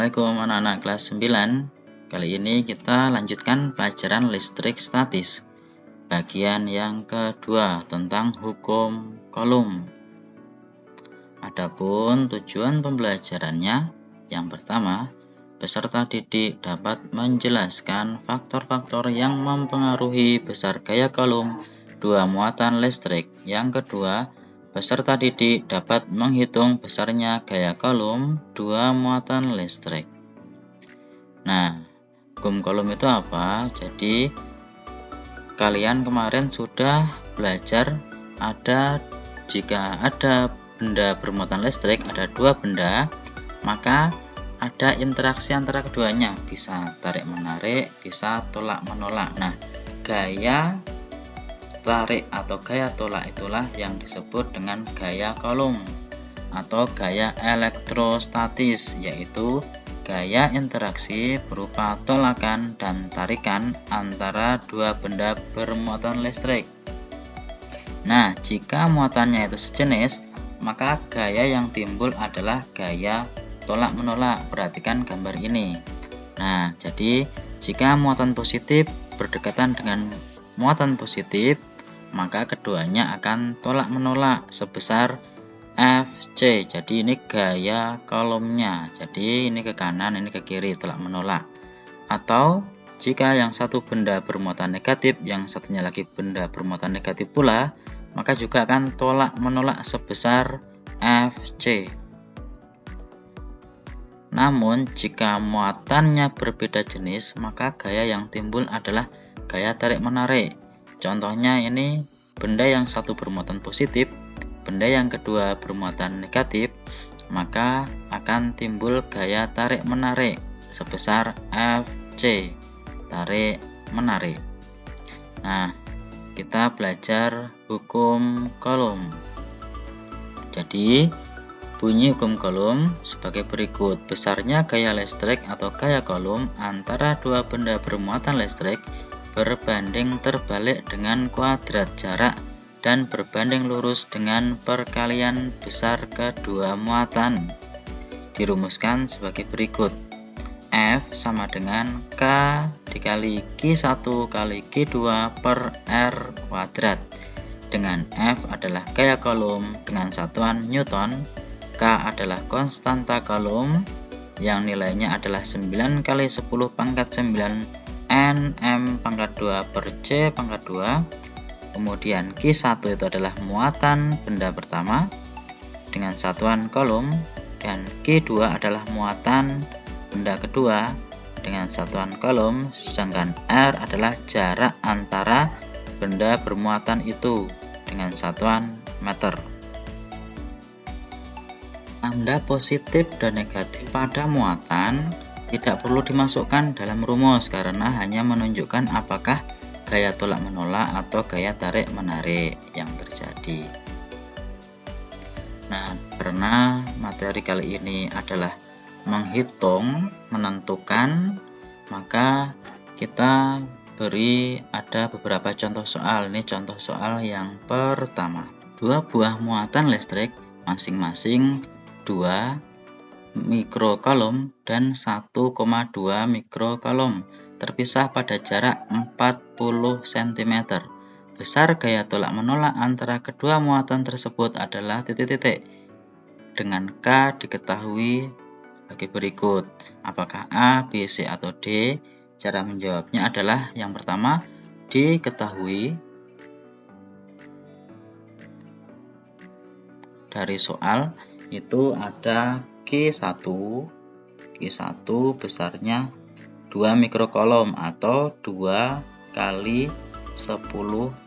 Assalamualaikum anak-anak kelas 9. Kali ini kita lanjutkan pelajaran listrik statis. Bagian yang kedua tentang hukum Coulomb. Adapun tujuan pembelajarannya, yang pertama, peserta didik dapat menjelaskan faktor-faktor yang mempengaruhi besar gaya Coulomb dua muatan listrik. Yang kedua, peserta didik dapat menghitung besarnya gaya Coulomb dua muatan listrik. Nah, hukum Coulomb itu apa? Jadi, kalian kemarin sudah belajar jika ada benda bermuatan listrik, ada dua benda, maka ada interaksi antara keduanya, bisa tarik-menarik, bisa tolak-menolak. Nah, gaya tarik atau gaya tolak itulah yang disebut dengan gaya Coulomb atau gaya elektrostatis, yaitu gaya interaksi berupa tolakan dan tarikan antara dua benda bermuatan listrik. Nah, jika muatannya itu sejenis, maka gaya yang timbul adalah gaya tolak-menolak. Perhatikan gambar ini. Nah, jadi jika muatan positif berdekatan dengan muatan positif, maka keduanya akan tolak-menolak sebesar Fc. Jadi ini gaya Coulomb-nya. Jadi ini ke kanan, ini ke kiri, tolak-menolak. Atau jika yang satu benda bermuatan negatif, yang satunya lagi benda bermuatan negatif pula, maka juga akan tolak-menolak sebesar Fc. Namun, jika muatannya berbeda jenis, maka gaya yang timbul adalah gaya tarik-menarik. Contohnya ini benda yang satu bermuatan positif, benda yang kedua bermuatan negatif, maka akan timbul gaya tarik-menarik sebesar Fc, tarik-menarik. Nah, kita belajar hukum Coulomb. Jadi, bunyi hukum Coulomb sebagai berikut. Besarnya gaya listrik atau gaya Coulomb antara dua benda bermuatan listrik berbanding terbalik dengan kuadrat jarak dan berbanding lurus dengan perkalian besar kedua muatan. Dirumuskan sebagai berikut. F sama dengan K dikali Q1 kali Q2 per R kuadrat. Dengan F adalah gaya Coulomb dengan satuan Newton, K adalah konstanta Coulomb yang nilainya adalah 9 kali 10 pangkat 9 Nm pangkat 2 per C pangkat 2. Kemudian Q1 itu adalah muatan benda pertama dengan satuan Coulomb, dan Q2 adalah muatan benda kedua dengan satuan Coulomb, sedangkan R adalah jarak antara benda bermuatan itu dengan satuan meter. Tanda positif dan negatif pada muatan tidak perlu dimasukkan dalam rumus karena hanya menunjukkan apakah gaya tolak-menolak atau gaya tarik-menarik yang terjadi. Nah, karena materi kali ini adalah menghitung, menentukan, maka kita beri ada beberapa contoh soal. Ini contoh soal yang pertama. Dua buah muatan listrik masing-masing 2 mikrocoulomb dan 1,2 mikrocoulomb terpisah pada jarak 40 cm. Besar gaya tolak-menolak antara kedua muatan tersebut adalah titik-titik. Dengan K diketahui sebagai berikut. Apakah A, B, C, atau D? Cara menjawabnya adalah yang pertama, diketahui dari soal itu ada Q1 besarnya 2 mikrocoulomb atau 2 kali 10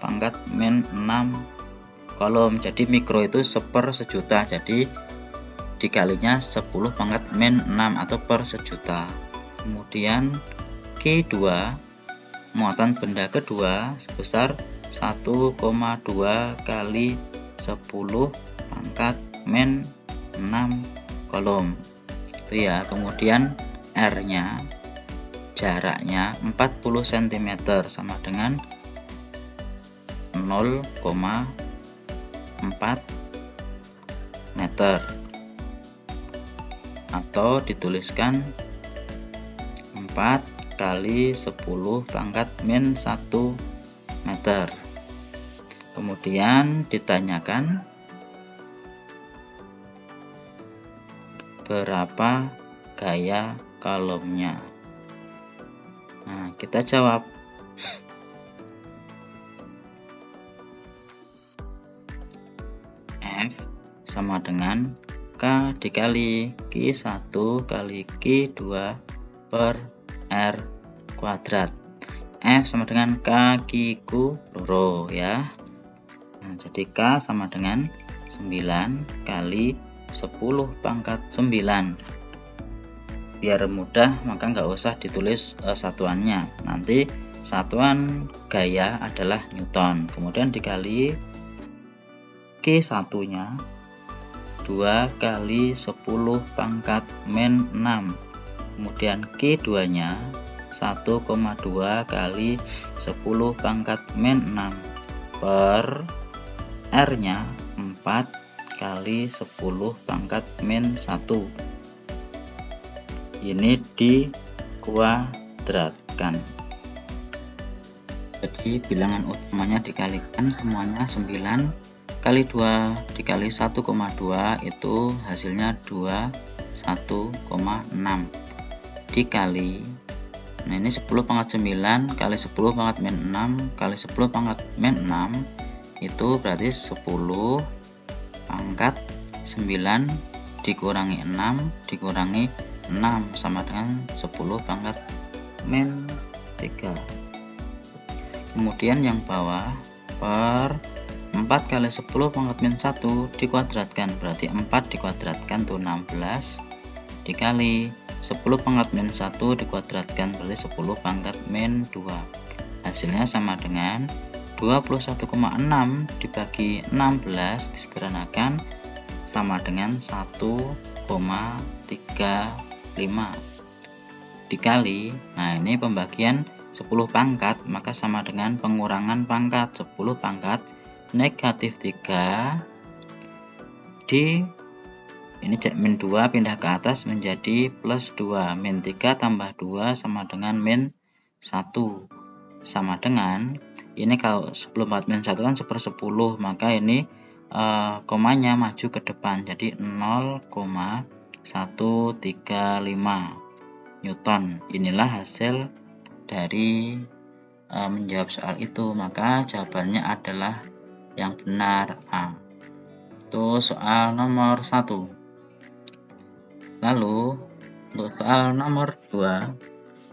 pangkat min 6 coulomb. Jadi mikro itu 1/1000, jadi dikalinya 10 pangkat min 6 atau per sejuta. Kemudian Q2 muatan benda kedua sebesar 1,2 kali 10 pangkat min 6 coulomb. Itu ya. Kemudian R-nya jaraknya 40 cm sama dengan 0,4 meter. atau dituliskan 4 kali 10 pangkat min 1 meter. Kemudian ditanyakan berapa gaya kolomnya. Nah, kita jawab. F sama dengan K dikali Q1 kali Q2 per R kuadrat. F sama dengan K Q loro ya. Nah, jadi K sama dengan 9 kali 10 pangkat 9. Biar mudah maka nggak usah ditulis satuannya. Nanti satuan gaya adalah Newton. Kemudian dikali Q1 nya 2 kali 10 pangkat min 6. Kemudian Q2 nya 1,2 kali 10 pangkat min 6 per R nya 4 kali 10 pangkat min 1. Ini dikuadratkan. Jadi bilangan utamanya dikalikan semuanya 9 kali 2 dikali 1,2 itu hasilnya 21,6 dikali, nah ini 10 pangkat 9 kali 10 pangkat min 6 kali 10 pangkat min 6 itu berarti 10 pangkat 9 dikurangi 6 dikurangi 6 sama dengan 10 pangkat min 3. Kemudian yang bawah per 4 kali 10 pangkat min 1 dikuadratkan, berarti 4 dikuadratkan tuh 16 dikali 10 pangkat min 1 dikuadratkan, berarti 10 pangkat min 2. Hasilnya sama dengan 21,6 dibagi 16 disederhanakan sama dengan 1,35 dikali, nah ini pembagian 10 pangkat maka sama dengan pengurangan pangkat 10 pangkat negatif 3 di ini min 2 pindah ke atas menjadi plus 2, min 3 tambah 2 sama dengan min 1 sama dengan ini kalau 10 pangkat min 1 kan 1/10 maka ini komanya maju ke depan jadi 0,135 Newton. Inilah hasil dari menjawab soal itu, maka jawabannya adalah yang benar A. Itu soal nomor 1. Lalu untuk soal nomor 2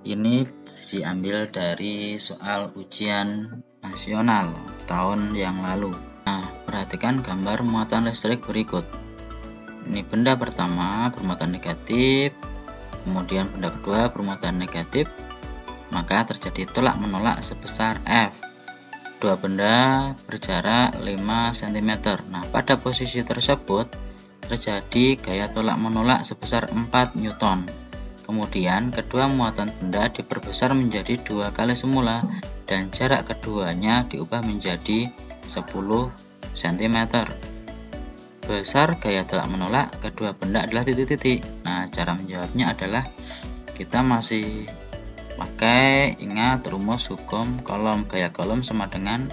ini diambil dari soal ujian nasional tahun yang lalu. Nah, perhatikan gambar muatan listrik berikut. Ini benda pertama bermuatan negatif, kemudian benda kedua bermuatan negatif, maka terjadi tolak menolak sebesar F. Dua benda berjarak 5 cm. Nah, pada posisi tersebut terjadi gaya tolak menolak sebesar 4 Newton. Kemudian kedua muatan benda diperbesar menjadi 2 kali semula dan jarak keduanya diubah menjadi 10 cm. Besar gaya tolak menolak kedua benda adalah titik-titik. Nah, cara menjawabnya adalah kita masih pakai ingat rumus hukum kolom. Gaya kolom sama dengan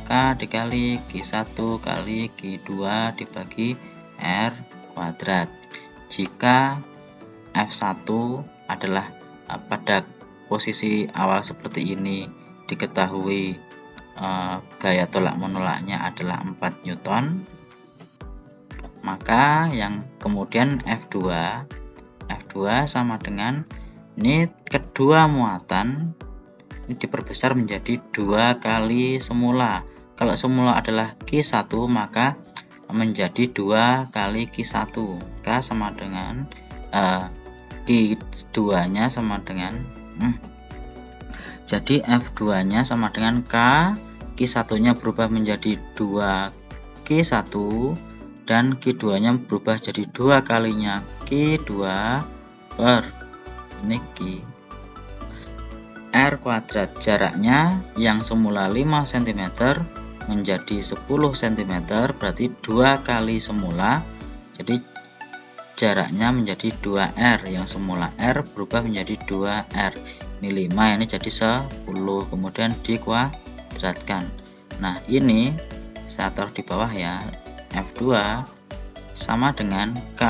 K dikali Q1 kali Q2 dibagi R kuadrat. Jika F1 adalah pada posisi awal seperti ini diketahui gaya tolak menolaknya adalah 4 Newton, maka yang kemudian F2 sama dengan ini kedua muatan ini diperbesar menjadi 2 kali semula. Kalau semula adalah Q1 maka menjadi 2 kali Q1. K sama dengan Q2 nya sama dengan jadi F2 nya sama dengan K, Q1 nya berubah menjadi 2 Q1 dan Q2 nya berubah jadi 2 kalinya Q2 per ini Q R kuadrat. Jaraknya yang semula 5 cm menjadi 10 cm berarti 2 kali semula, jadi jaraknya menjadi 2R, yang semula R berubah menjadi 2R. Ini 5, ini jadi 10, kemudian dikuadratkan. Nah, ini saya taruh di bawah ya. F2 sama dengan K,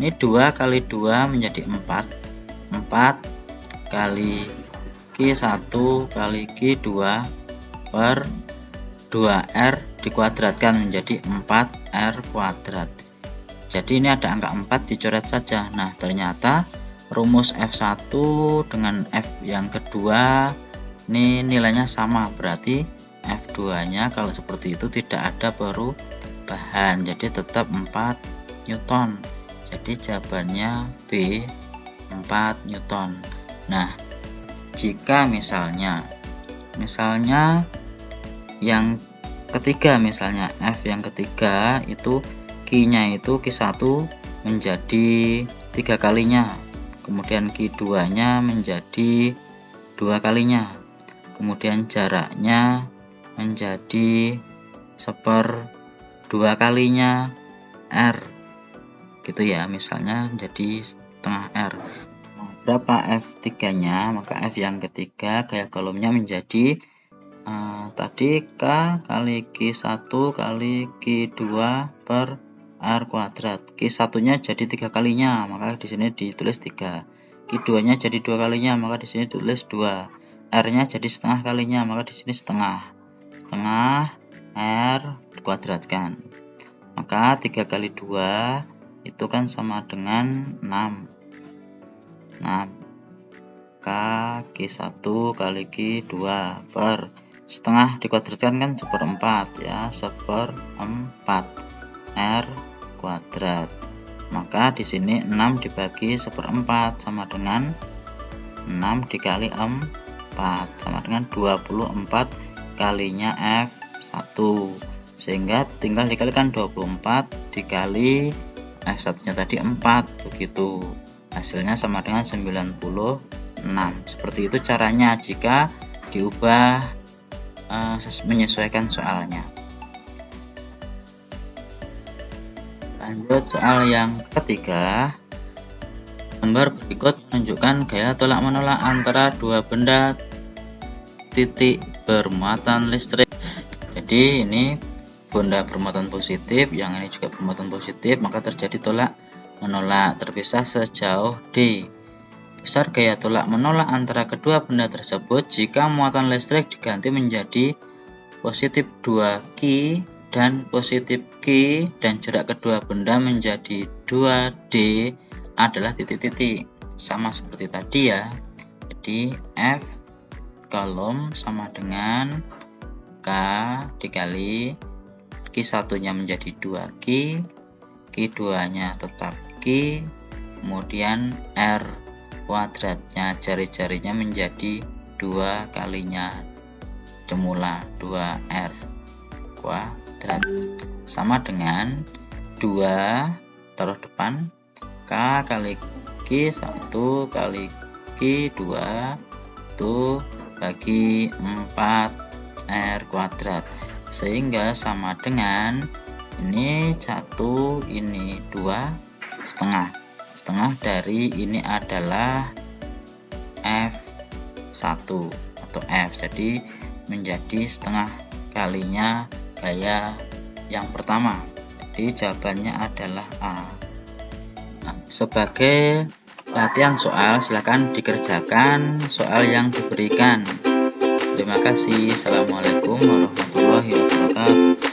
ini 2 kali 2 menjadi 4, 4 kali Q1 kali Q2 per 2R dikuadratkan menjadi 4R kuadrat. Jadi ini ada angka 4, dicoret saja. Nah, ternyata rumus F1 dengan F yang kedua ini nilainya sama, berarti F2 nya kalau seperti itu tidak ada perubahan, jadi tetap 4 Newton. Jadi jawabannya B, 4 Newton. Nah, jika misalnya yang ketiga, misalnya F yang ketiga itu Q-nya itu Q1 menjadi 3 kalinya, kemudian Q2 nya menjadi 2 kalinya, kemudian jaraknya menjadi 1/2 kalinya R gitu ya, misalnya jadi setengah R. Nah, berapa F3 nya? Maka F yang ketiga gaya kolomnya menjadi tadi K kali Q1 kali Q2 per R kuadrat. Q1 nya jadi 3 kalinya, maka di sini ditulis 3. Q2 nya jadi 2 kalinya, maka di sini ditulis 2. R nya jadi setengah kalinya, maka di sini setengah R dikuadratkan. Maka 3 kali 2 itu kan sama dengan 6. K Q1 kali Q2 per setengah dikuadratkan kan 1/4 ya, 1/4 R kuadrat. Maka di sini 6 dibagi 1/4 sama dengan 6 dikali 4 sama dengan 24 kalinya F1, sehingga tinggal dikalikan 24 dikali F1 nya tadi 4, begitu hasilnya sama dengan 96. Seperti itu caranya jika diubah menyesuaikan soalnya. Lanjut soal yang ketiga. Gambar berikut menunjukkan gaya tolak menolak antara dua benda titik bermuatan listrik. Jadi ini benda bermuatan positif, yang ini juga bermuatan positif, maka terjadi tolak menolak terpisah sejauh D. Besar gaya tolak menolak antara kedua benda tersebut jika muatan listrik diganti menjadi positif 2Q dan positif Q dan jarak kedua benda menjadi 2D adalah titik-titik. Sama seperti tadi ya. Jadi F kolom sama dengan K dikali Q1 nya menjadi 2Q, Q2 nya tetap Q, kemudian R kuadratnya jari-jarinya menjadi 2 kalinya semula 2R kuadrat sama dengan 2 taruh depan K kali Q1 kali Q2 itu bagi 4R kuadrat, sehingga sama dengan ini 1, ini 2, setengah dari ini adalah F1 atau F, jadi menjadi setengah kalinya gaya yang pertama. Jadi jawabannya adalah A. Nah, sebagai latihan soal, silakan dikerjakan soal yang diberikan. Terima kasih. Assalamualaikum warahmatullahi wabarakatuh.